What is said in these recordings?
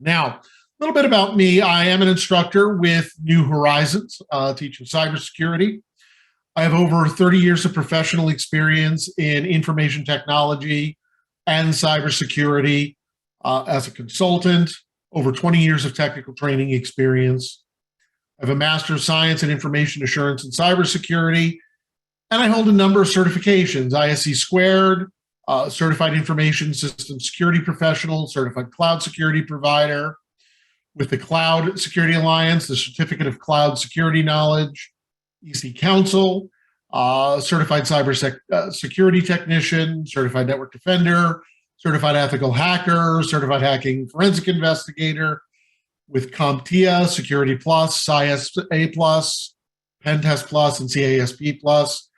Now, a little bit about me. I am an instructor with New Horizons, teaching cybersecurity. I have over 30 years of professional experience in information technology and cybersecurity as a consultant, over 20 years of technical training experience. I have a Master of Science in Information Assurance and Cybersecurity, and I hold a number of certifications: ISC Squared, Certified Information System Security Professional, Certified Cloud Security Provider, with the Cloud Security Alliance, the Certificate of Cloud Security Knowledge, EC Council, Certified Cyber Security Technician, Certified Network Defender, Certified Ethical Hacker, Certified Hacking Forensic Investigator, with CompTIA, Security Plus, CISA Plus, Pentest Plus, and CASP Plus,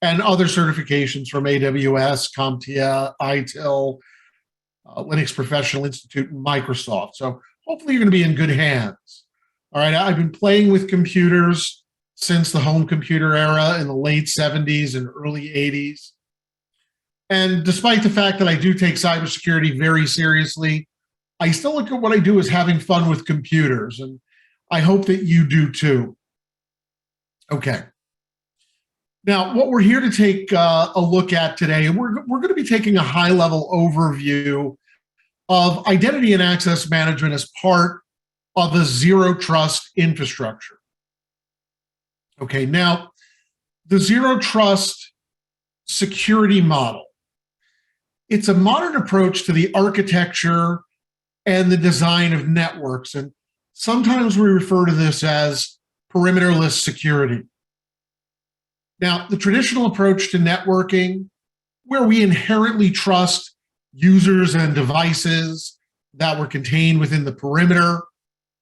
and other certifications from AWS, CompTIA, ITIL, Linux Professional Institute, and Microsoft. So hopefully you're going to be in good hands. All right, I've been playing with computers since the home computer era in the late 70s and early 80s. And despite the fact that I do take cybersecurity very seriously, I still look at what I do as having fun with computers, and I hope that you do too. Okay. Now, what we're here to take a look at today, we're going to be taking a high-level overview of identity and access management as part of a zero-trust infrastructure. Okay, now, the zero-trust security model, it's a modern approach to the architecture and the design of networks, and sometimes we refer to this as perimeterless security. Now, the traditional approach to networking, where we inherently trust users and devices that were contained within the perimeter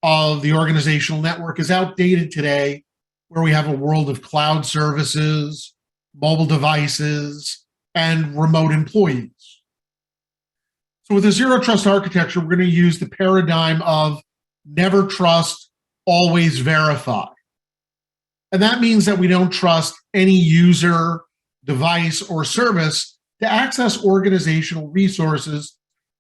of the organizational network, is outdated today, where we have a world of cloud services, mobile devices, and remote employees. So with a zero-trust architecture, we're going to use the paradigm of never trust, always verify. And that means that we don't trust any user, device, or service to access organizational resources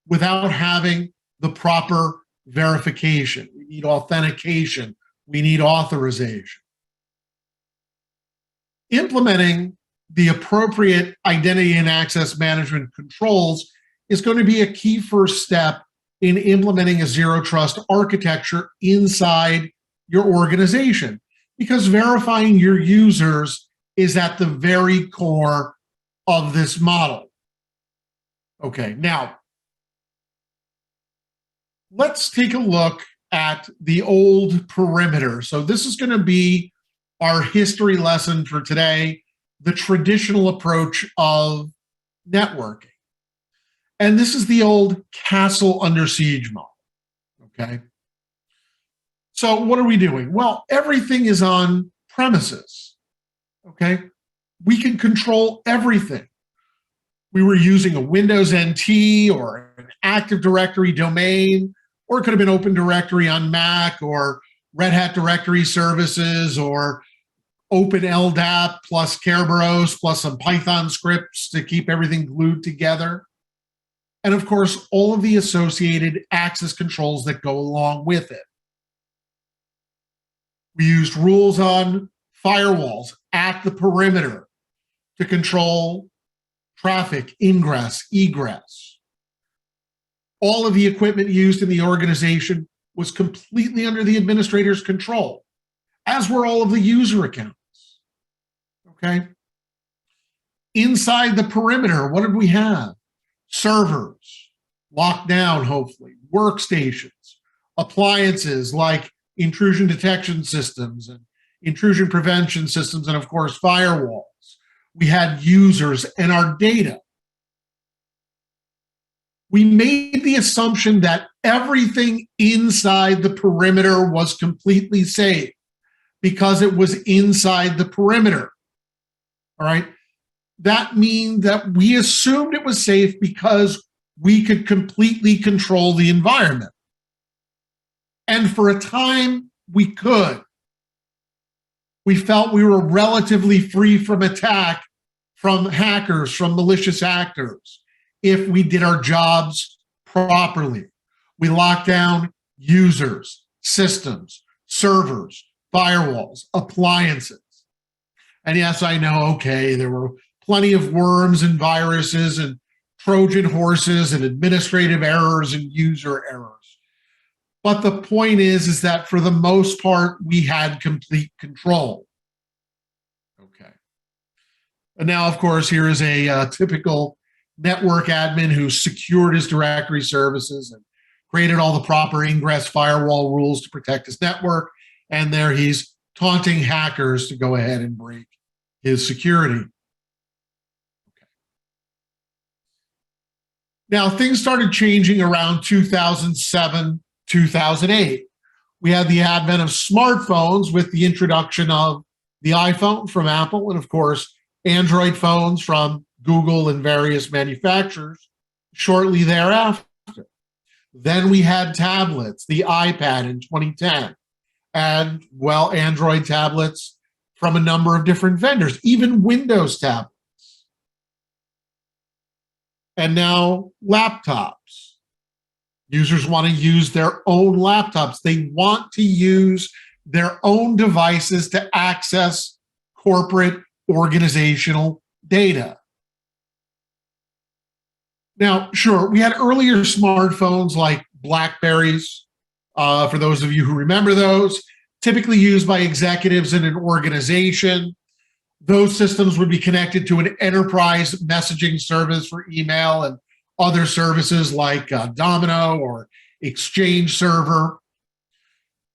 without having the proper verification. We need authentication. We need authorization. Implementing the appropriate identity and access management controls is going to be a key first step in implementing a zero-trust architecture inside your organization, because verifying your users is at the very core of this model. Okay, now, let's take a look at the old perimeter. So this is going to be our history lesson for today, the traditional approach of networking. And this is the old castle under siege model, okay? So what are we doing? Well, everything is on premises, okay? We can control everything. We were using a Windows NT or an Active Directory domain, or it could have been Open Directory on Mac, or Red Hat Directory Services, or Open LDAP plus Kerberos plus some Python scripts to keep everything glued together. And of course, all of the associated access controls that go along with it. We used rules on firewalls at the perimeter to control traffic, ingress, egress. All of the equipment used in the organization was completely under the administrator's control, as were all of the user accounts. Okay? Inside the perimeter, what did we have? Servers, locked down, hopefully, workstations, appliances like intrusion detection systems and intrusion prevention systems, and of course, firewalls. We had users and our data. We made the assumption that everything inside the perimeter was completely safe because it was inside the perimeter. All right? That means that we assumed it was safe because we could completely control the environment. And for a time, we could. We felt we were relatively free from attack from hackers, from malicious actors, if we did our jobs properly. We locked down users, systems, servers, firewalls, appliances. And yes, I know, okay, there were plenty of worms and viruses and Trojan horses and administrative errors and user errors. But the point is that for the most part, we had complete control. Okay. And now, of course, here is a typical network admin who secured his directory services and created all the proper ingress firewall rules to protect his network. And there he's taunting hackers to go ahead and break his security. Okay. Now, things started changing around 2007, 2008. We had the advent of smartphones with the introduction of the iPhone from Apple and, of course, Android phones from Google and various manufacturers shortly thereafter. Then we had tablets, the iPad in 2010, and, well, Android tablets from a number of different vendors, even Windows tablets. And now laptops. Users want to use their own laptops. They want to use their own devices to access corporate organizational data. Now, sure, we had earlier smartphones like BlackBerries, for those of you who remember those, typically used by executives in an organization. Those systems would be connected to an enterprise messaging service for email and other services like Domino or Exchange Server.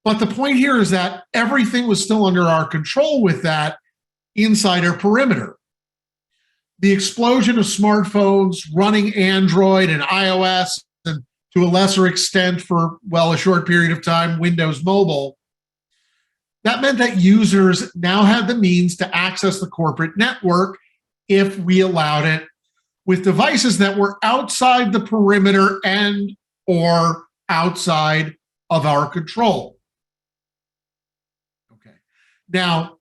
But the point here is that everything was still under our control with that inside our perimeter. The explosion of smartphones running Android and iOS, and to a lesser extent for, well, a short period of time, Windows Mobile, that meant that users now had the means to access the corporate network if we allowed it, with devices that were outside the perimeter and or outside of our control. Okay. Now,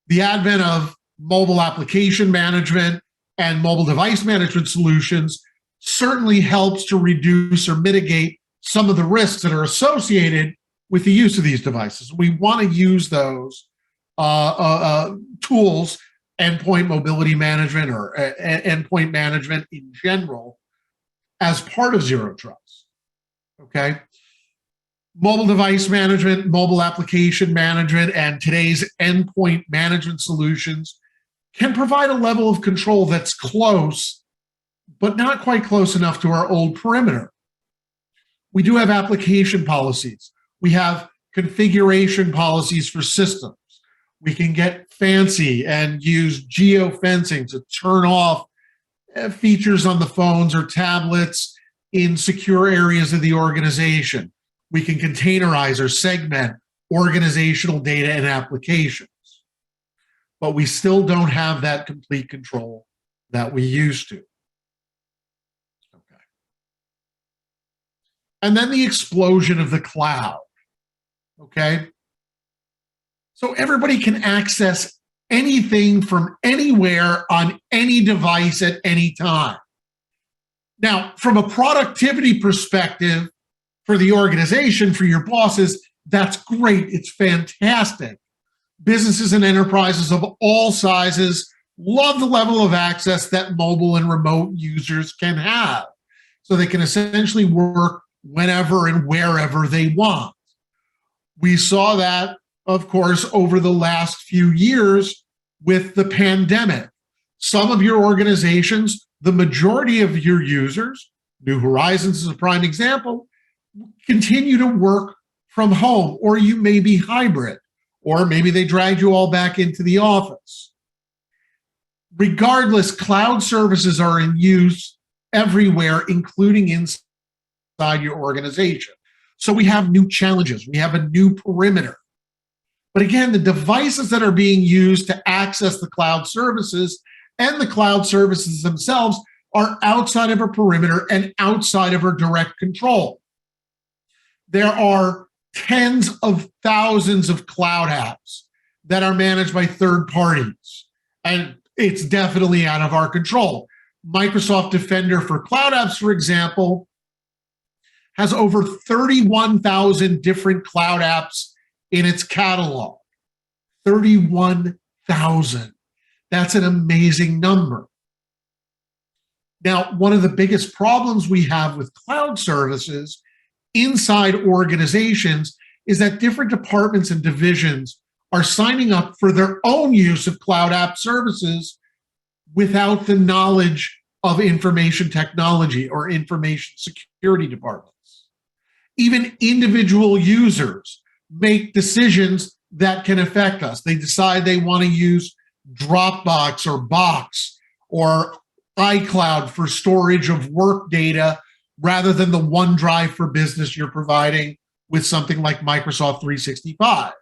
the advent of mobile application management and mobile device management solutions certainly helps to reduce or mitigate some of the risks that are associated with the use of these devices. We want to use those tools, endpoint mobility management or endpoint management in general, as part of Zero Trust, okay? Mobile device management, mobile application management, and today's endpoint management solutions can provide a level of control that's close, but not quite close enough to our old perimeter. We do have application policies. We have configuration policies for systems. We can get fancy and use geofencing to turn off features on the phones or tablets in secure areas of the organization. We can containerize or segment organizational data and applications. But we still don't have that complete control that we used to. Okay. And then the explosion of the cloud. Okay. So everybody can access anything from anywhere on any device at any time. Now, from a productivity perspective for the organization, for your bosses, that's great. It's fantastic. Businesses and enterprises of all sizes love the level of access that mobile and remote users can have. So they can essentially work whenever and wherever they want. We saw that, of course, over the last few years with the pandemic. Some of your organizations, the majority of your users, New Horizons is a prime example, continue to work from home, or you may be hybrid, or maybe they dragged you all back into the office. Regardless, cloud services are in use everywhere, including inside your organization. So we have new challenges. We have a new perimeter. But again, the devices that are being used to access the cloud services and the cloud services themselves are outside of our perimeter and outside of our direct control. There are tens of thousands of cloud apps that are managed by third parties, and it's definitely out of our control. Microsoft Defender for Cloud Apps, for example, has over 31,000 different cloud apps in its catalog. 31,000. That's an amazing number. Now, one of the biggest problems we have with cloud services inside organizations is that different departments and divisions are signing up for their own use of cloud app services without the knowledge of information technology or information security departments. Even individual users make decisions that can affect us. They decide they want to use Dropbox or Box or iCloud for storage of work data rather than the OneDrive for business you're providing with something like Microsoft 365.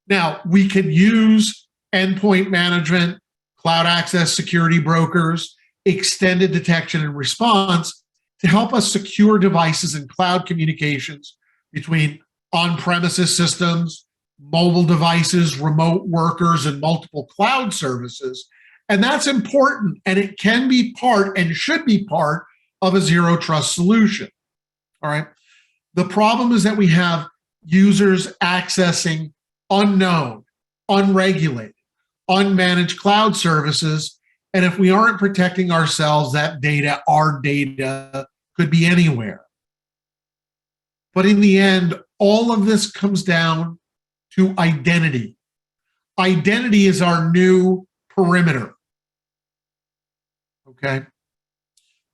Now, we can use endpoint management, cloud access security brokers, extended detection and response to help us secure devices and cloud communications between on-premises systems, mobile devices, remote workers, and multiple cloud services. And that's important, and it can be part and should be part of a zero trust solution. All right. The problem is that we have users accessing unknown, unregulated, unmanaged cloud services. And if we aren't protecting ourselves, that data, our data, could be anywhere. But in the end, all of this comes down to identity. Identity is our new perimeter. Okay?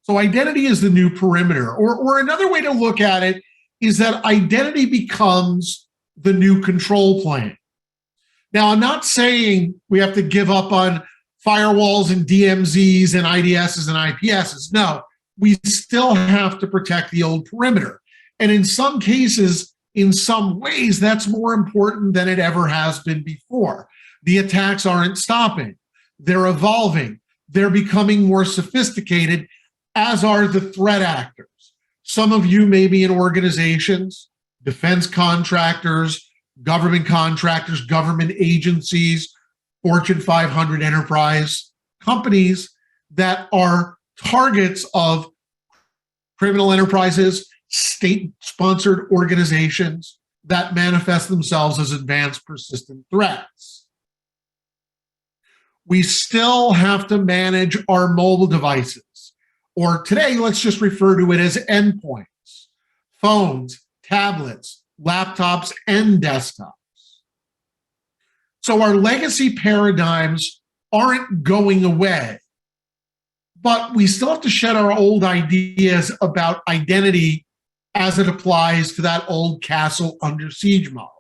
So identity is the new perimeter. Or another way to look at it is that identity becomes the new control plane. Now, I'm not saying we have to give up on firewalls and DMZs and IDSs and IPSs. No, we still have to protect the old perimeter. And in some cases, in some ways, that's more important than it ever has been before. The attacks aren't stopping. They're evolving. They're becoming more sophisticated, as are the threat actors. Some of you may be in organizations, defense contractors, government agencies, Fortune 500 enterprise companies that are targets of criminal enterprises, state-sponsored organizations that manifest themselves as advanced persistent threats. We still have to manage our mobile devices, or today, let's just refer to it as endpoints, phones, tablets, laptops, and desktops. So our legacy paradigms aren't going away, but we still have to shed our old ideas about identity as it applies to that old castle under siege model.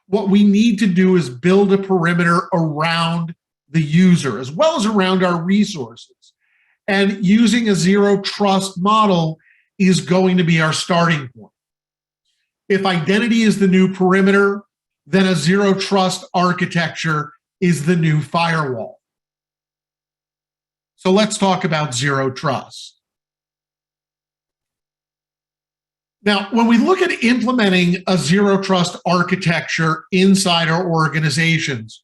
What we need to do is build a perimeter around the user as well as around our resources. And using a zero trust model is going to be our starting point. If identity is the new perimeter, then a zero trust architecture is the new firewall. So let's talk about zero trust. Now, when we look at implementing a zero trust architecture inside our organizations,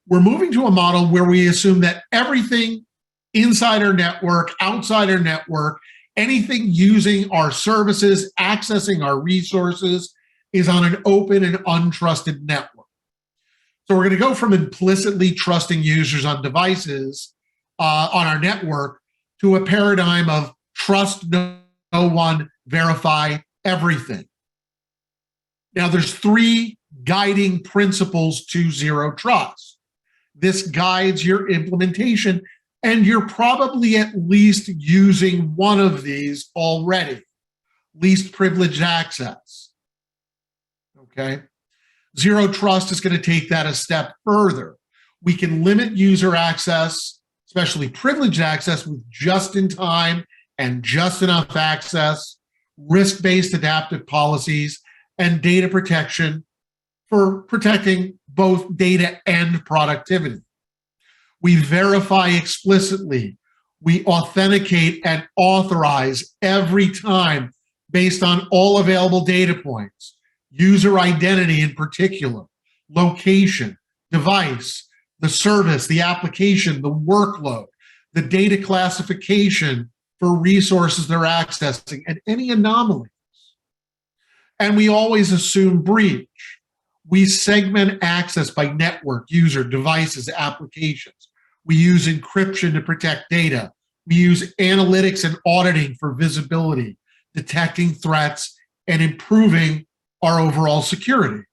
we're moving to a model where we assume that everything inside our network, outside our network, anything using our services, accessing our resources, is on an open and untrusted network. So we're going to go from implicitly trusting users on devices on our network to a paradigm of trust no one, verify everything. Now, there's three guiding principles to zero trust. This guides your implementation, and you're probably at least using one of these already. Least privileged access. Okay? Zero trust is going to take that a step further. We can limit user access, especially privileged access, with just-in-time and just enough access, risk-based adaptive policies, and data protection for protecting both data and productivity. We verify explicitly. We authenticate and authorize every time based on all available data points, user identity in particular, location, device, the service, the application, the workload, the data classification, for resources they're accessing and any anomalies. And we always assume breach. We segment access by network, user, devices, applications. We use encryption to protect data. We use analytics and auditing for visibility, detecting threats, and improving our overall security.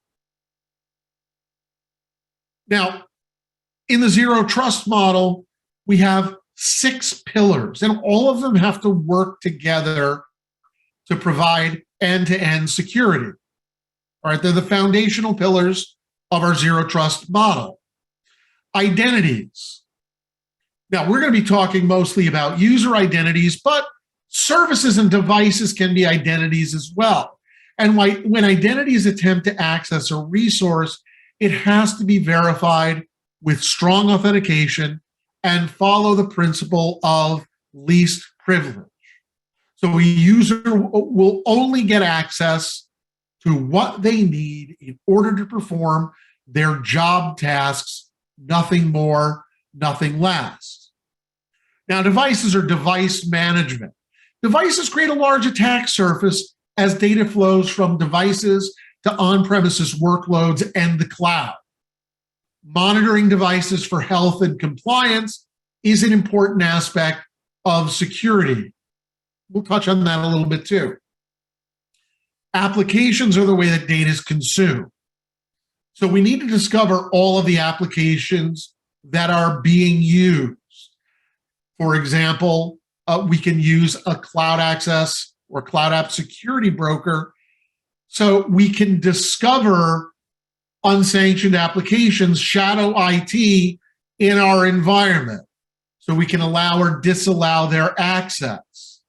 Now, in the zero trust model, we have 6 pillars, and all of them have to work together to provide end-to-end security. All right, they're the foundational pillars of our zero trust model. Identities. Now, we're going to be talking mostly about user identities, but services and devices can be identities as well. And when identities attempt to access a resource, it has to be verified with strong authentication and follow the principle of least privilege. So a user will only get access to what they need in order to perform their job tasks, nothing more, nothing less. Now, devices are device management. Devices create a large attack surface as data flows from devices to on-premises workloads and the cloud. Monitoring devices for health and compliance is an important aspect of security. We'll touch on that a little bit too. Applications are the way that data is consumed. So we need to discover all of the applications that are being used. For example, we can use a cloud access or cloud app security broker so we can discover unsanctioned applications, shadow IT in our environment, so we can allow or disallow their access.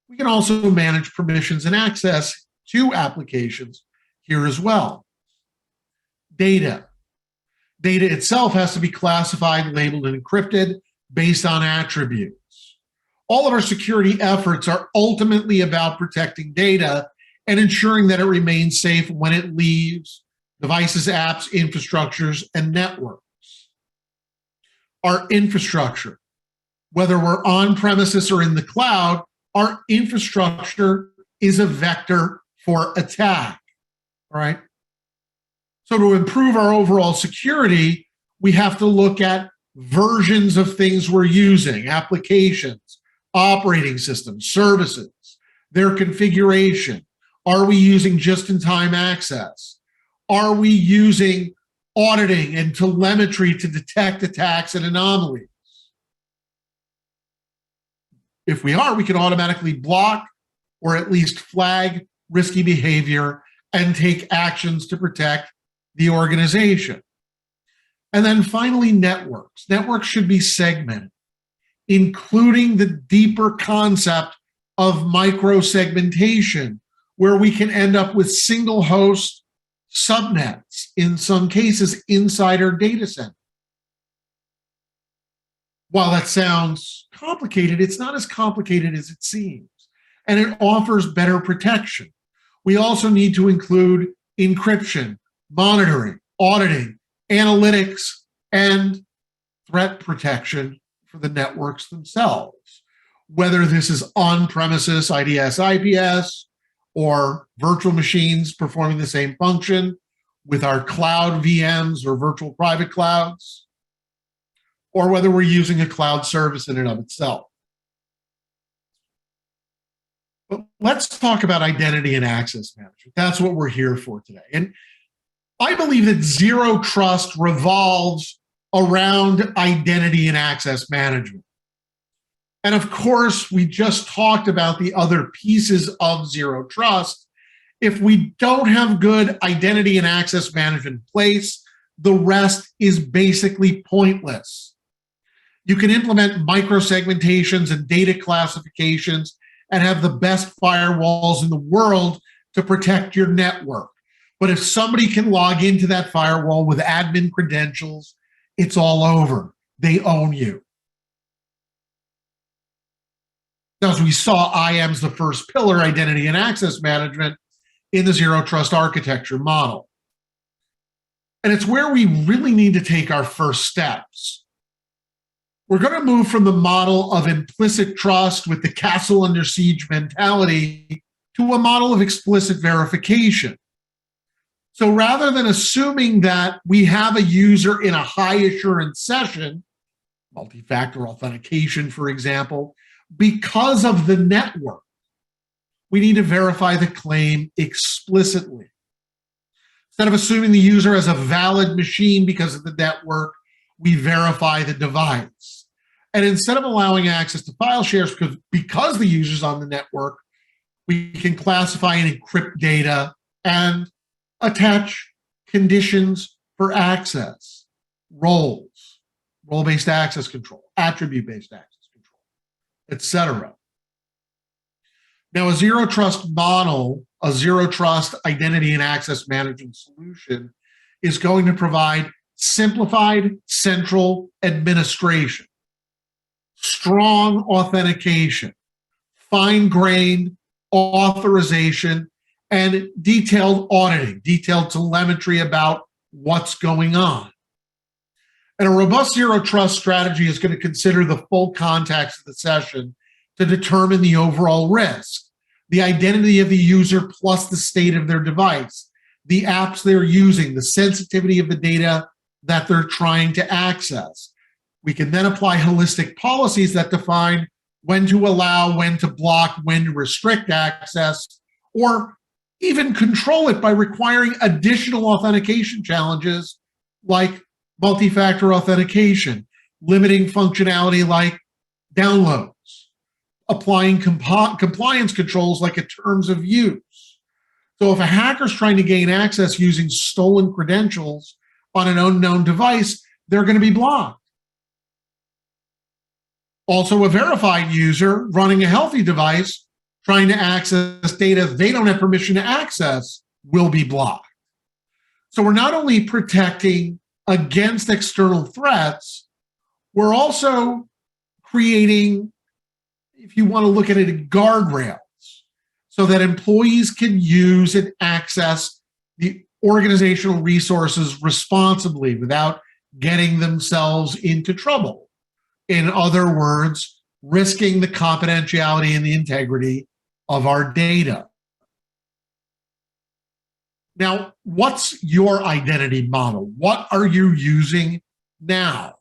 We can also manage permissions and access to applications here as well. Data. Data itself has to be classified, labeled, and encrypted based on attributes. All of our security efforts are ultimately about protecting data and ensuring that it remains safe when it leaves devices, apps, infrastructures, and networks. Our infrastructure, whether we're on premises or in the cloud, our infrastructure is a vector for attack, all right? So to improve our overall security, we have to look at versions of things we're using, applications, operating systems, services, their configuration. Are we using just-in-time access? Are we using auditing and telemetry to detect attacks and anomalies? If we are, we can automatically block or at least flag risky behavior and take actions to protect the organization. And then finally, networks. Networks should be segmented, including the deeper concept of micro-segmentation, where we can end up with single host subnets, in some cases inside our data center. While that sounds complicated, it's not as complicated as it seems, and it offers better protection. We also need to include encryption, monitoring, auditing, analytics, and threat protection for the networks themselves, whether this is on-premises IDS, IPS, or virtual machines performing the same function with our cloud VMs or virtual private clouds, or whether we're using a cloud service in and of itself. But let's talk about identity and access management. That's what we're here for today. And I believe that zero trust revolves around identity and access management. And of course, we just talked about the other pieces of zero trust. If we don't have good identity and access management in place, the rest is basically pointless. You can implement micro-segmentations and data classifications and have the best firewalls in the world to protect your network. But if somebody can log into that firewall with admin credentials, it's all over. They own you. Now, as we saw, IAM's the first pillar, identity and access management, in the zero trust architecture model. And it's where we really need to take our first steps. We're going to move from the model of implicit trust with the castle under siege mentality to a model of explicit verification. So rather than assuming that we have a user in a high assurance session, multi-factor authentication, for example, because of the network, we need to verify the claim explicitly. Instead of assuming the user has a valid machine because of the network, we verify the device. And instead of allowing access to file shares because the user's on the network, we can classify and encrypt data and attach conditions for access, roles, role-based access control, attribute-based access control, etc. Now, a zero trust model, a zero trust identity and access management solution is going to provide simplified central administration, strong authentication, fine-grained authorization, and detailed auditing, detailed telemetry about what's going on. And a robust zero trust strategy is going to consider the full context of the session to determine the overall risk, the identity of the user plus the state of their device, the apps they're using, the sensitivity of the data that they're trying to access. We can then apply holistic policies that define when to allow, when to block, when to restrict access, or even control it by requiring additional authentication challenges like multi-factor authentication, limiting functionality like downloads, applying compliance controls like a terms of use. So if a hacker's trying to gain access using stolen credentials on an unknown device, they're going to be blocked. Also, a verified user running a healthy device trying to access data they don't have permission to access will be blocked. So we're not only protecting against external threats, we're also creating, if you want to look at it, guardrails so that employees can use and access the organizational resources responsibly without getting themselves into trouble. In other words, risking the confidentiality and the integrity of our data. Now, what's your identity model? What are you using now?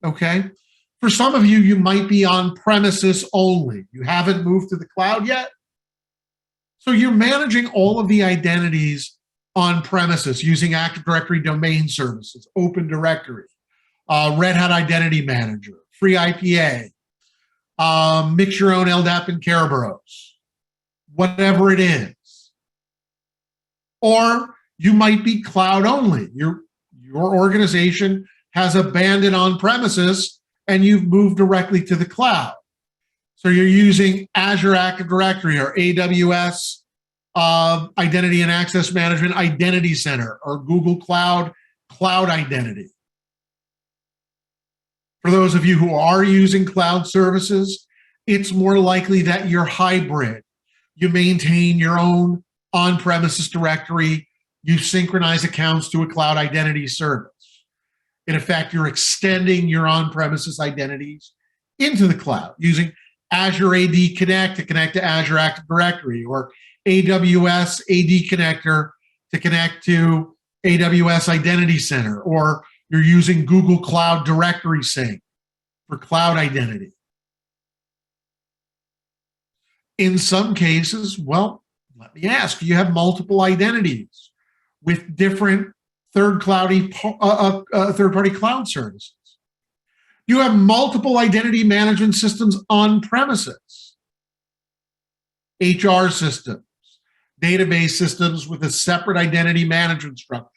Okay. For some of you, you might be on premises only. You haven't moved to the cloud yet. So you're managing all of the identities on premises using Active Directory domain services, Open Directory, Red Hat Identity Manager, Free IPA, mix your own LDAP and Kerberos, whatever it is. Or you might be cloud only. Your organization has abandoned on-premises and you've moved directly to the cloud. So you're using Azure Active Directory or AWS Identity and Access Management Identity Center or Google Cloud Identity. For those of you who are using cloud services, it's more likely that you're hybrid. You maintain your own on-premises directory. You synchronize accounts to a cloud identity service. In effect, you're extending your on-premises identities into the cloud using Azure AD Connect to connect to Azure Active Directory or AWS AD Connector to connect to AWS Identity Center, or you're using Google Cloud Directory Sync for cloud identity. In some cases, well, let me ask, do you have multiple identities with different third-party cloud services? You have multiple identity management systems on premises, HR systems, database systems with a separate identity management structure.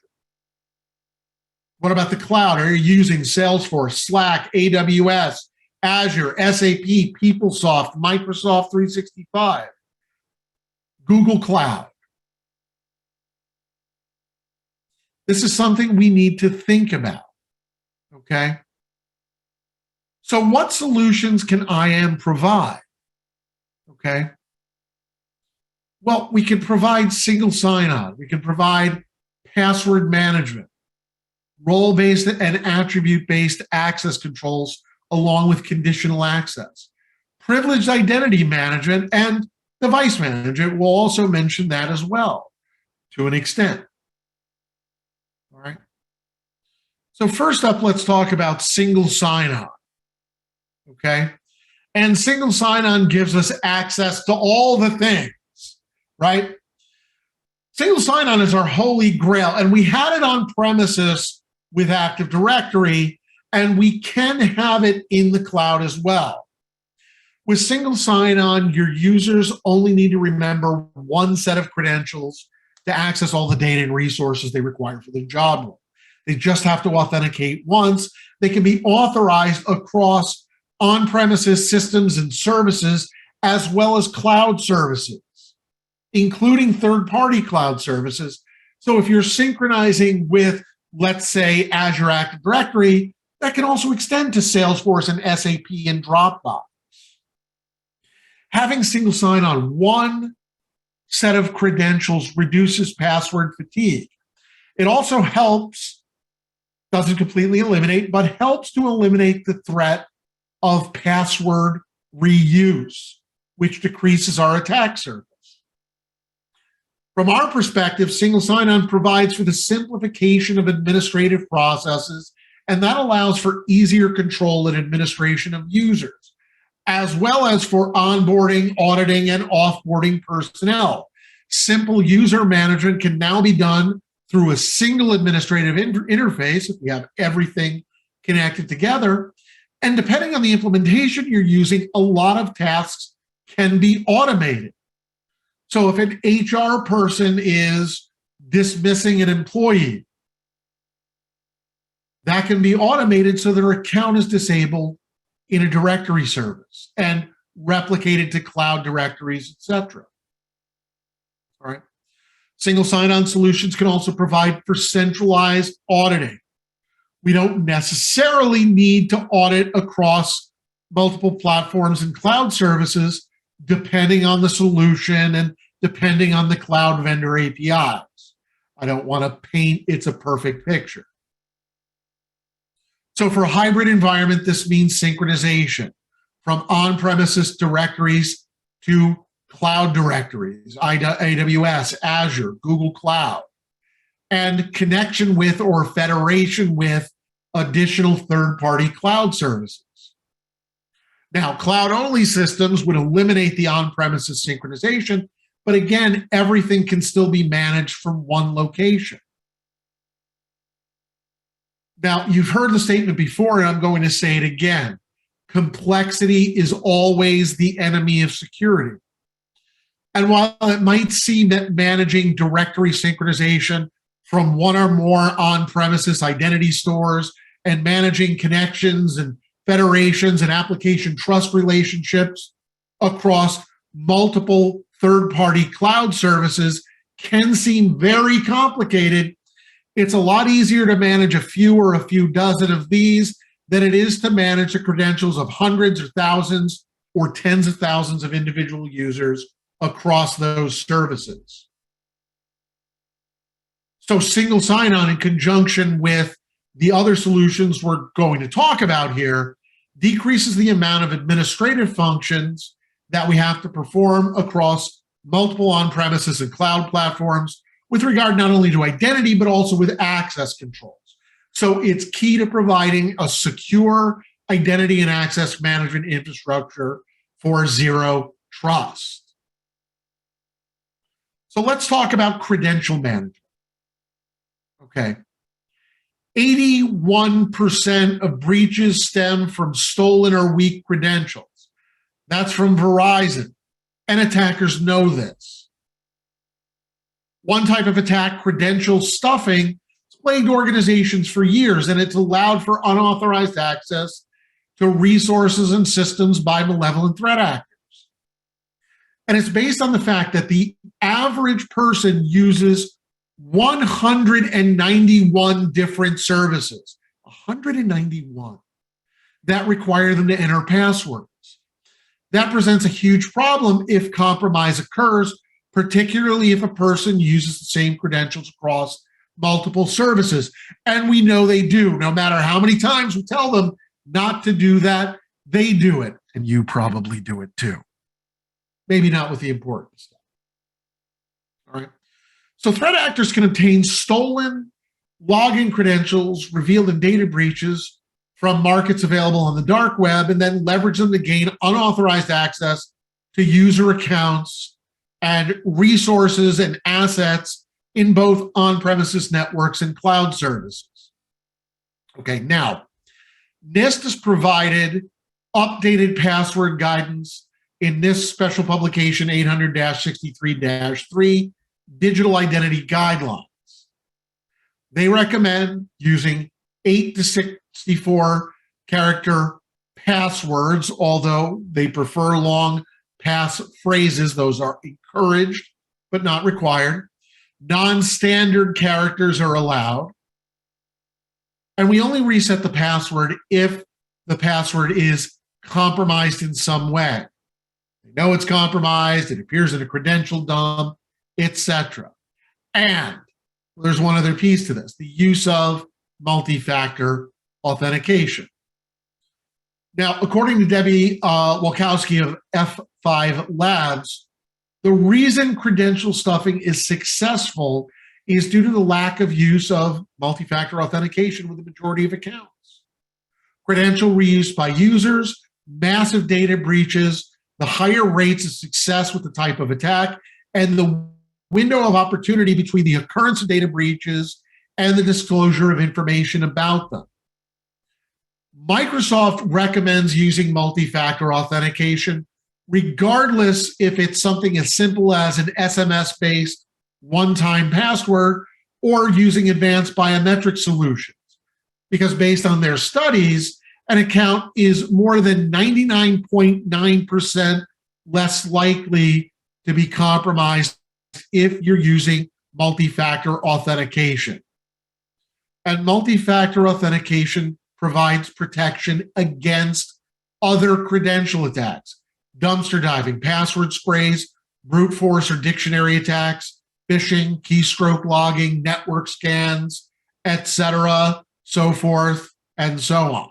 What about the cloud? Are you using Salesforce, Slack, AWS, Azure, SAP, PeopleSoft, Microsoft 365, Google Cloud? This is something we need to think about, okay? So what solutions can IAM provide, okay? Well, we can provide single sign-on. We can provide password management, role-based and attribute-based access controls along with conditional access. Privileged identity management and device management will also mention that as well, to an extent. All right. So first up, let's talk about single sign-on. Okay. And single sign-on gives us access to all the things, right? Single sign-on is our holy grail, and we had it on premises with Active Directory, and we can have it in the cloud as well. With single sign-on, your users only need to remember one set of credentials to access all the data and resources they require for their job role. They just have to authenticate once. They can be authorized across on-premises systems and services, as well as cloud services, including third-party cloud services. So if you're synchronizing with, let's say, Azure Active Directory, that can also extend to Salesforce and SAP and Dropbox. Having single sign-on, one set of credentials reduces password fatigue. It also helps, doesn't completely eliminate, but helps to eliminate the threat of password reuse, which decreases our attack surface. From our perspective, single sign-on provides for the simplification of administrative processes, and that allows for easier control and administration of users, as well as for onboarding, auditing, and offboarding personnel. Simple user management can now be done through a single administrative interface if we have everything connected together. And depending on the implementation you're using, a lot of tasks can be automated. So if an HR person is dismissing an employee, that can be automated so their account is disabled in a directory service and replicated to cloud directories, etc. All right. Single sign-on solutions can also provide for centralized auditing. We don't necessarily need to audit across multiple platforms and cloud services, depending on the solution and depending on the cloud vendor APIs. I don't want to paint it's a perfect picture. So for a hybrid environment, this means synchronization from on-premises directories to cloud directories, AWS, Azure, Google Cloud, and connection with or federation with additional third-party cloud services. Now, cloud-only systems would eliminate the on-premises synchronization, but again, everything can still be managed from one location. Now, you've heard the statement before, and I'm going to say it again. Complexity is always the enemy of security. And while it might seem that managing directory synchronization from one or more on-premises identity stores and managing connections and federations and application trust relationships across multiple third-party cloud services can seem very complicated, it's a lot easier to manage a few or a few dozen of these than it is to manage the credentials of hundreds or thousands or tens of thousands of individual users across those services. So single sign-on in conjunction with the other solutions we're going to talk about here decreases the amount of administrative functions that we have to perform across multiple on-premises and cloud platforms with regard not only to identity, but also with access controls. So it's key to providing a secure identity and access management infrastructure for zero trust. So let's talk about credential management. Okay. 81% of breaches stem from stolen or weak credentials. That's from Verizon, and attackers know this. One type of attack, credential stuffing, has plagued organizations for years, and it's allowed for unauthorized access to resources and systems by malevolent threat actors. And it's based on the fact that the average person uses 191 different services, 191, that require them to enter passwords. That presents a huge problem if compromise occurs, particularly if a person uses the same credentials across multiple services. And we know they do, no matter how many times we tell them not to do that. They do it, and you probably do it too. Maybe not with the important stuff. All right. So threat actors can obtain stolen login credentials revealed in data breaches from markets available on the dark web and then leverage them to gain unauthorized access to user accounts and resources and assets in both on-premises networks and cloud services. Okay, now, NIST has provided updated password guidance in this special publication 800-63-3 Digital Identity Guidelines. They recommend using 8 to 64 character passwords, although they prefer long pass phrases. Those are encouraged but not required. Non-standard characters are allowed. And we only reset the password if the password is compromised in some way. They know it's compromised, it appears in a credential dump, etc. And there's one other piece to this, the use of multi-factor authentication. Now, according to Debbie Walkowski of F5 Labs, the reason credential stuffing is successful is due to the lack of use of multi-factor authentication with the majority of accounts. Credential reuse by users, massive data breaches, the higher rates of success with the type of attack, and the window of opportunity between the occurrence of data breaches and the disclosure of information about them. Microsoft recommends using multi-factor authentication, regardless if it's something as simple as an SMS-based one-time password or using advanced biometric solutions. Because based on their studies, an account is more than 99.9% less likely to be compromised if you're using multi-factor authentication. And multi-factor authentication provides protection against other credential attacks, dumpster diving, password sprays, brute force or dictionary attacks, phishing, keystroke logging, network scans, etc., so forth and so on.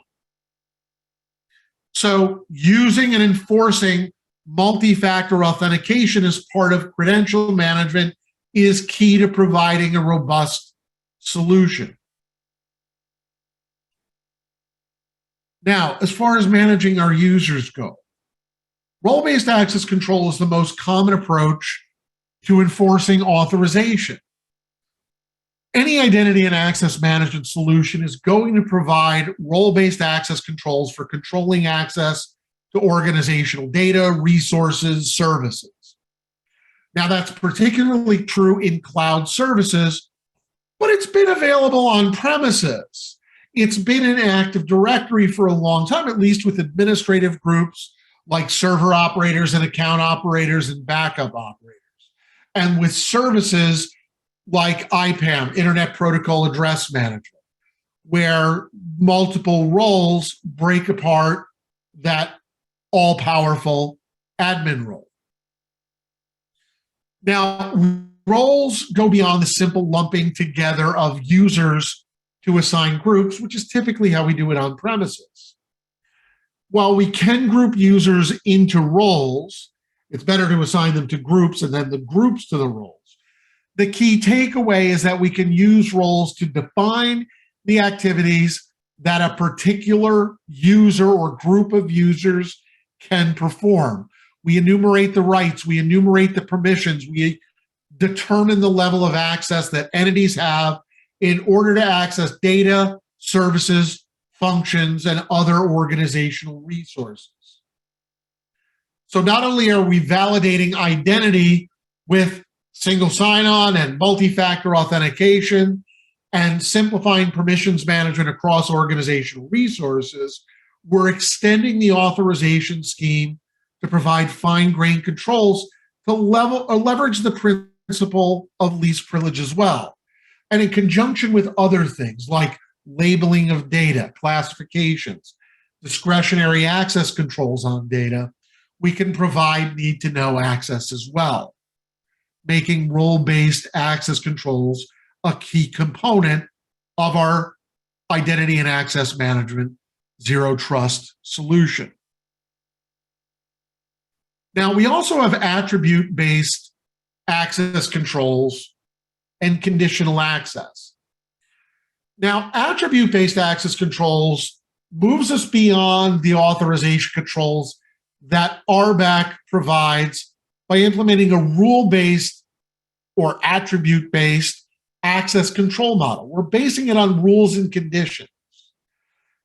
So using and enforcing multi-factor authentication as part of credential management is key to providing a robust solution. Now, as far as managing our users go, role-based access control is the most common approach to enforcing authorization. Any identity and access management solution is going to provide role-based access controls for controlling access to organizational data, resources, services. Now, that's particularly true in cloud services, but it's been available on premises. It's been in Active Directory for a long time, at least with administrative groups like server operators and account operators and backup operators. And with services like IPAM, Internet Protocol Address Management, where multiple roles break apart that all-powerful admin role. Now, roles go beyond the simple lumping together of users to assign groups, which is typically how we do it on premises. While we can group users into roles, it's better to assign them to groups and then the groups to the roles. The key takeaway is that we can use roles to define the activities that a particular user or group of users can perform. We enumerate the rights, we enumerate the permissions, we determine the level of access that entities have in order to access data, services, functions, and other organizational resources. So not only are we validating identity with single sign-on and multi-factor authentication and simplifying permissions management across organizational resources, we're extending the authorization scheme to provide fine-grained controls to leverage the principle of least privilege as well. And in conjunction with other things like labeling of data, classifications, discretionary access controls on data, we can provide need-to-know access as well, making role-based access controls a key component of our identity and access management zero trust solution. Now, we also have attribute-based access controls and conditional access. Now, attribute-based access controls moves us beyond the authorization controls that RBAC provides by implementing a rule-based or attribute-based access control model. We're basing it on rules and conditions.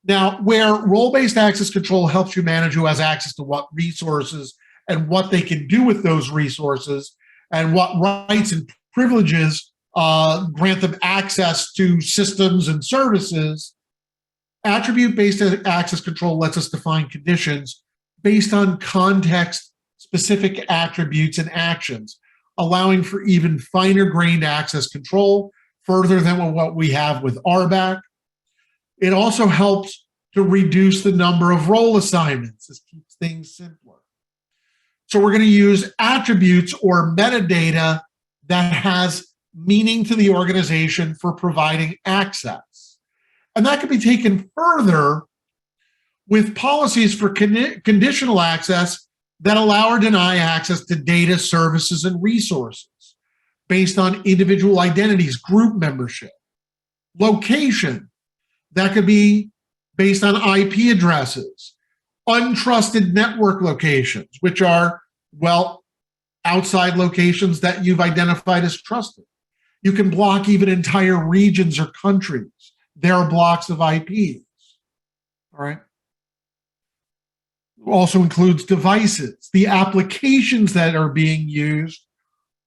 Now, where role-based access control helps you manage who has access to what resources and what they can do with those resources and what rights and privileges grant them access to systems and services, attribute-based access control lets us define conditions based on context-specific attributes and actions, allowing for even finer-grained access control, further than what we have with RBAC. It also helps to reduce the number of role assignments. This keeps things simpler. So we're going to use attributes or metadata that has meaning to the organization for providing access. And that can be taken further with policies for conditional access that allow or deny access to data, services, and resources based on individual identities, group membership, location. That could be based on IP addresses, untrusted network locations, which are, well, outside locations that you've identified as trusted. You can block even entire regions or countries. There are blocks of IPs, all right? It also includes devices, the applications that are being used,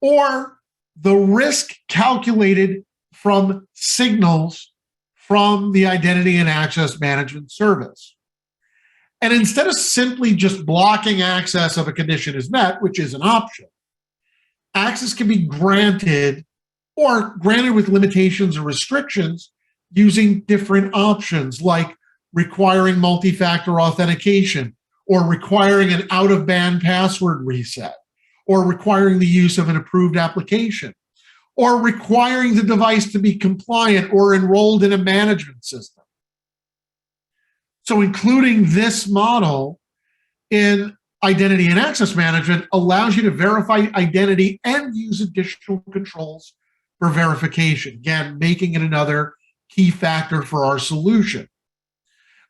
or the risk calculated from signals from the identity and access management service. And instead of simply just blocking access if a condition is met, which is an option, access can be granted or granted with limitations or restrictions using different options like requiring multi-factor authentication or requiring an out-of-band password reset or requiring the use of an approved application or requiring the device to be compliant or enrolled in a management system. So including this model in identity and access management allows you to verify identity and use additional controls for verification, again, making it another key factor for our solution.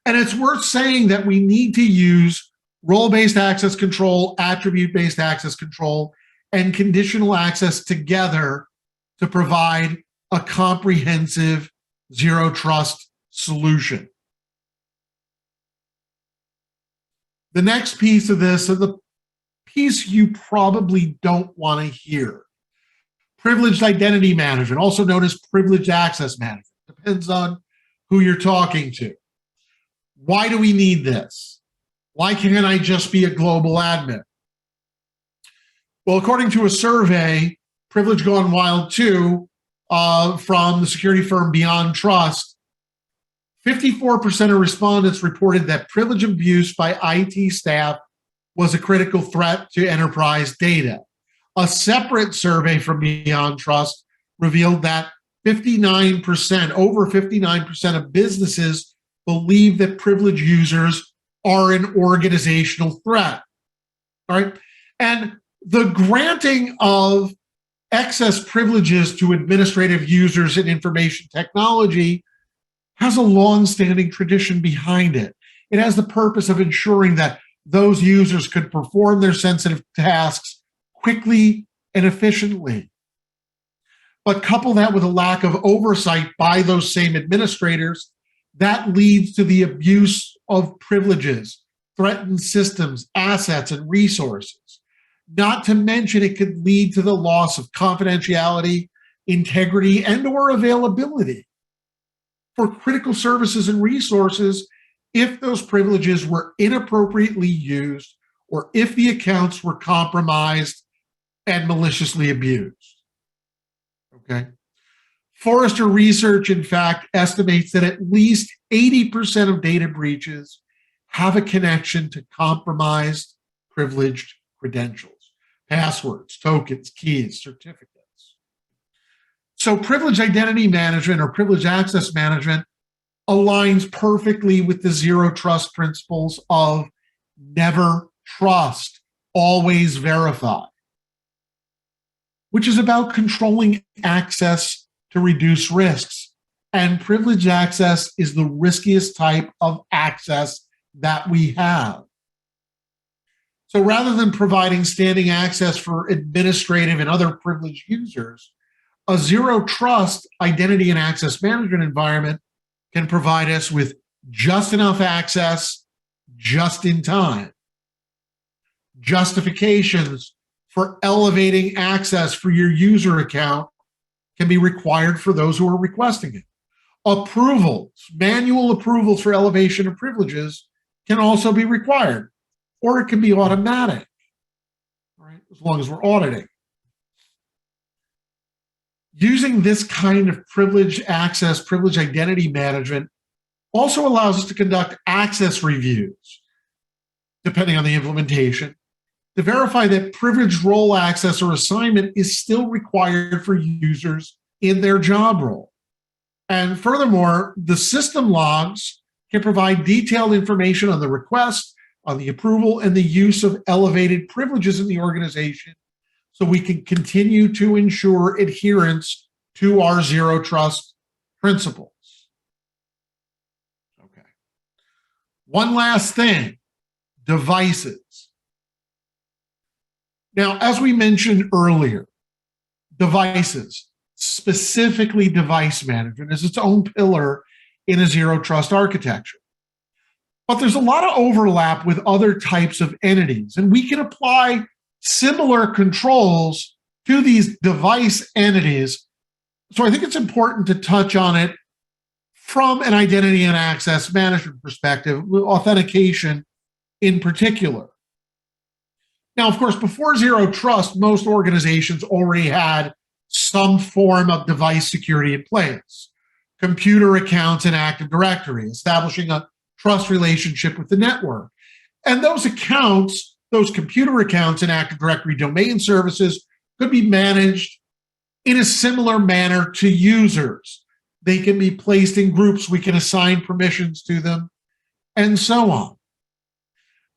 And it's worth saying that we need to use role-based access control, attribute-based access control, and conditional access together to provide a comprehensive zero trust solution. The next piece of this is the piece you probably don't want to hear. Privileged identity management, also known as privileged access management. Depends on who you're talking to. Why do we need this? Why can't I just be a global admin? Well, according to a survey, Privilege Gone Wild 2, from the security firm Beyond Trust, 54% of respondents reported that privilege abuse by IT staff was a critical threat to enterprise data. A separate survey from Beyond Trust revealed that 59%, over 59% of businesses believe that privileged users are an organizational threat. All right. And the granting of excess privileges to administrative users in information technology has a long-standing tradition behind it. It has the purpose of ensuring that those users could perform their sensitive tasks quickly and efficiently. But couple that with a lack of oversight by those same administrators, that leads to the abuse of privileges, threatened systems, assets, and resources. Not to mention it could lead to the loss of confidentiality, integrity, and/or availability for critical services and resources if those privileges were inappropriately used or if the accounts were compromised and maliciously abused. Okay. Forrester Research, in fact, estimates that at least 80% of data breaches have a connection to compromised privileged credentials, passwords, tokens, keys, certificates. So privileged identity management or privileged access management aligns perfectly with the zero trust principles of never trust, always verify, which is about controlling access to reduce risks. And privileged access is the riskiest type of access that we have. So rather than providing standing access for administrative and other privileged users, a zero trust identity and access management environment can provide us with just enough access, just in time. Justifications for elevating access for your user account can be required for those who are requesting it. Approvals, manual approvals for elevation of privileges can also be required, or it can be automatic, right? As long as we're auditing. Using this kind of privileged access, privileged identity management also allows us to conduct access reviews, depending on the implementation, to verify that privileged role access or assignment is still required for users in their job role. And furthermore, the system logs can provide detailed information on the request, on the approval, and the use of elevated privileges in the organization, so we can continue to ensure adherence to our zero trust principles. Okay. One last thing, devices. Now, as we mentioned earlier, devices, specifically device management, is its own pillar in a zero trust architecture. But there's a lot of overlap with other types of entities, and we can apply similar controls to these device entities. So I think it's important to touch on it from an identity and access management perspective, authentication in particular. Now, of course, before zero trust, most organizations already had some form of device security in place. Computer accounts in Active Directory, establishing a trust relationship with the network. And those accounts, those computer accounts in Active Directory domain services, could be managed in a similar manner to users. They can be placed in groups, we can assign permissions to them, and so on.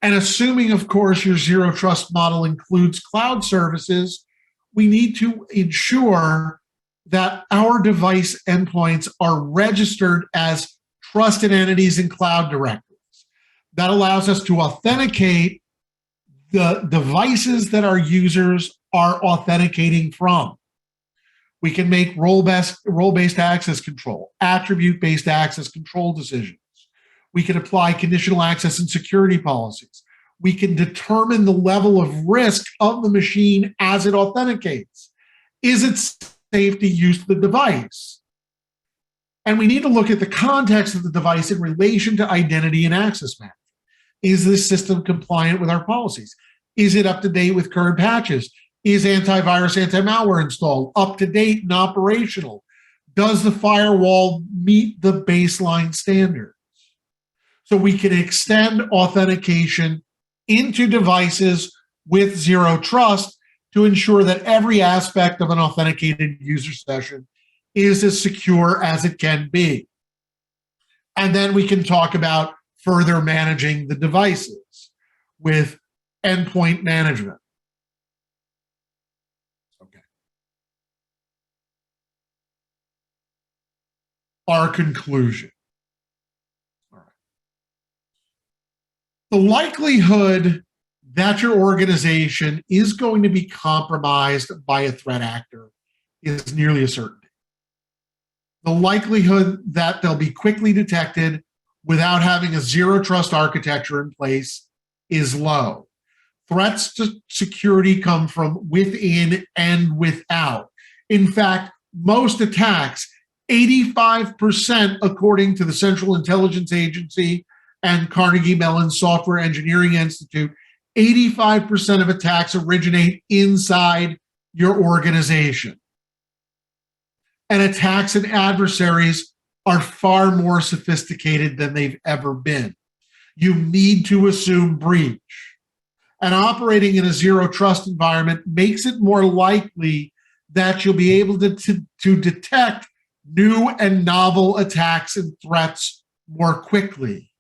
And assuming, of course, your zero trust model includes cloud services, we need to ensure that our device endpoints are registered as trusted entities in cloud directories. That allows us to authenticate the devices that our users are authenticating from. We can make role-based access control, attribute-based access control decisions. We can apply conditional access and security policies. We can determine the level of risk of the machine as it authenticates. Is it safe to use the device? And we need to look at the context of the device in relation to identity and access management. Is this system compliant with our policies? Is it up to date with current patches? Is antivirus, anti-malware installed, up to date and operational? Does the firewall meet the baseline standards? So we can extend authentication into devices with zero trust to ensure that every aspect of an authenticated user session is as secure as it can be. And then we can talk about further managing the devices with endpoint management. Okay. Our conclusion. All right. The likelihood that your organization is going to be compromised by a threat actor is nearly a certainty. The likelihood that they'll be quickly detected without having a zero trust architecture in place is low. Threats to security come from within and without. In fact, most attacks, 85%, according to the Central Intelligence Agency and Carnegie Mellon Software Engineering Institute, 85% of attacks originate inside your organization. And attacks and adversaries are far more sophisticated than they've ever been. You need to assume breach. And operating in a zero trust environment makes it more likely that you'll be able to detect new and novel attacks and threats more quickly,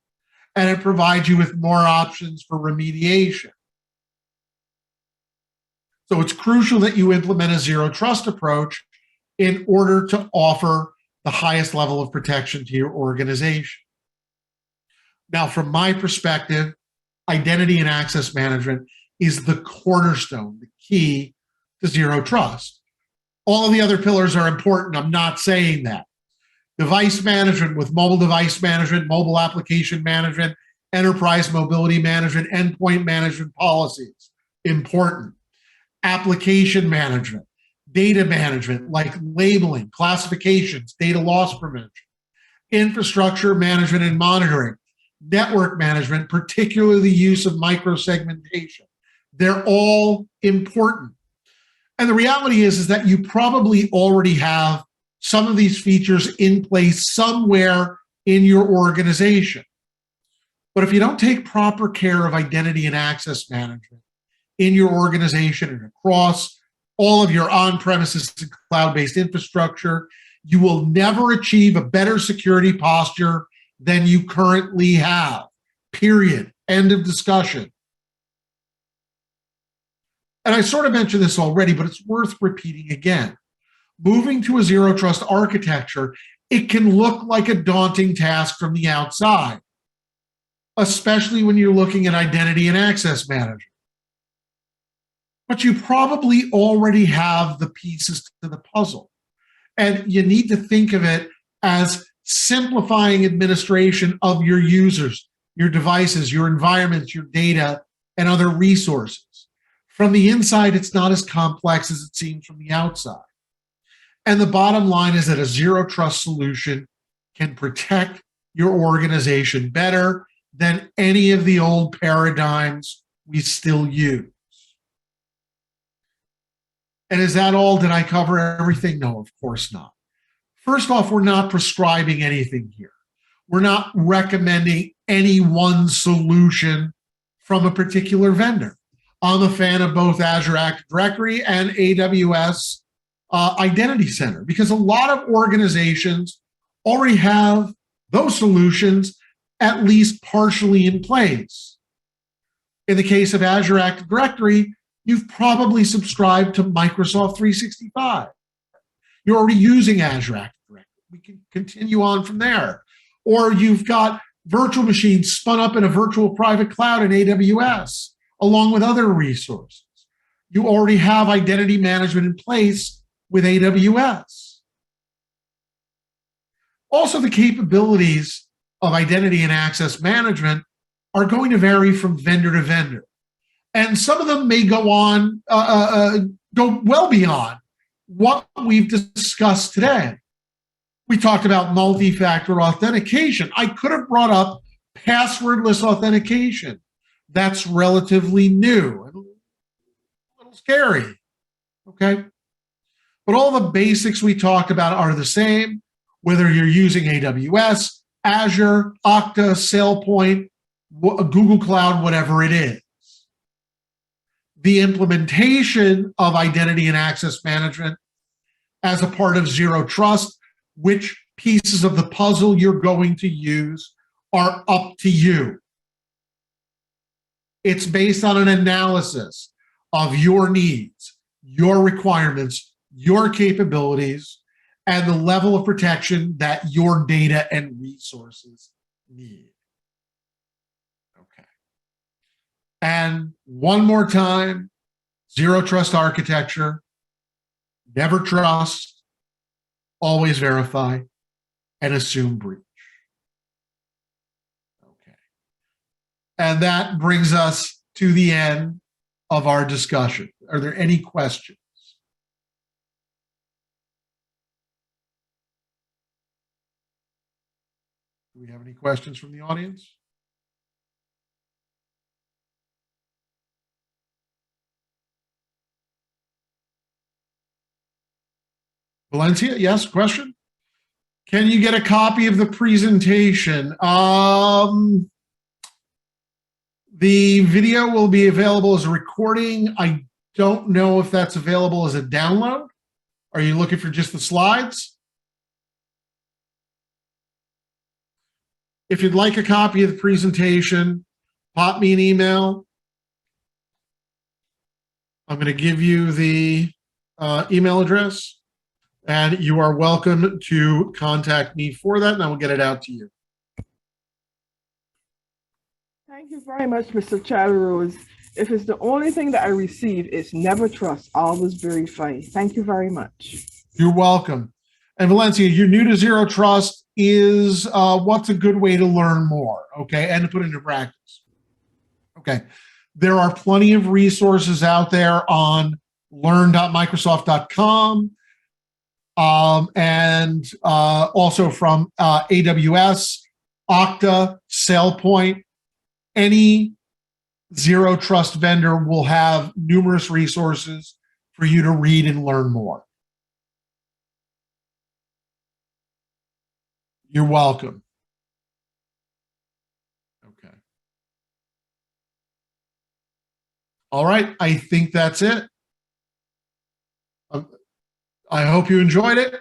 and it provides you with more options for remediation. So it's crucial that you implement a zero trust approach in order to offer the highest level of protection to your organization. Now, from my perspective, identity and access management is the cornerstone, the key to zero trust. All of the other pillars are important. I'm not saying that. Device management with mobile device management, mobile application management, enterprise mobility management, endpoint management policies, important. Application management, data management like labeling, classifications, data loss prevention, infrastructure management and monitoring, network management, particularly the use of microsegmentation. They're all important. And the reality is that you probably already have some of these features in place somewhere in your organization. But if you don't take proper care of identity and access management in your organization and across all of your on-premises and cloud-based infrastructure, you will never achieve a better security posture than you currently have. Period. End of discussion. And I sort of mentioned this already, but it's worth repeating again. Moving to a zero trust architecture, it can look like a daunting task from the outside, especially when you're looking at identity and access management. But you probably already have the pieces to the puzzle. And you need to think of it as simplifying administration of your users, your devices, your environments, your data, and other resources. From the inside, it's not as complex as it seems from the outside. And the bottom line is that a zero trust solution can protect your organization better than any of the old paradigms we still use. And is that all? Did I cover everything? No, of course not. First off, we're not prescribing anything here. We're not recommending any one solution from a particular vendor. I'm a fan of both Azure Active Directory and AWS Identity Center because a lot of organizations already have those solutions at least partially in place. In the case of Azure Active Directory, you've probably subscribed to Microsoft 365. You're already using Azure Active Directory. We can continue on from there. Or you've got virtual machines spun up in a virtual private cloud in AWS, along with other resources. You already have identity management in place with AWS. Also, the capabilities of identity and access management are going to vary from vendor to vendor. And some of them may go on, go well beyond what we've discussed today. We talked about multi-factor authentication. I could have brought up passwordless authentication. That's relatively new and a little scary, okay? But all the basics we talked about are the same, whether you're using AWS, Azure, Okta, SailPoint, Google Cloud, whatever it is. The implementation of identity and access management as a part of zero trust, which pieces of the puzzle you're going to use are up to you. It's based on an analysis of your needs, your requirements, your capabilities, and the level of protection that your data and resources need. Okay. And one more time, zero trust architecture, never trust, always verify, and assume breach. Okay. And that brings us to the end of our discussion. Are there any questions? Do we have any questions from the audience? Valencia, yes, question? Can you get a copy of the presentation? The video will be available as a recording. I don't know if that's available as a download. Are you looking for just the slides? If you'd like a copy of the presentation, pop me an email. I'm going to give you the email address, and you are welcome to contact me for that, and I will get it out to you. Thank you very much, Mr. Chatterose. If it's the only thing that I receive, it's never trust, always verify. Thank you very much. You're welcome. And Valencia, you're new to Zero Trust is what's a good way to learn more, okay, and to put into practice. Okay, there are plenty of resources out there on learn.microsoft.com and also from AWS, Okta, SailPoint. Any Zero Trust vendor will have numerous resources for you to read and learn more. You're welcome. Okay. All right, I think that's it. I hope you enjoyed it.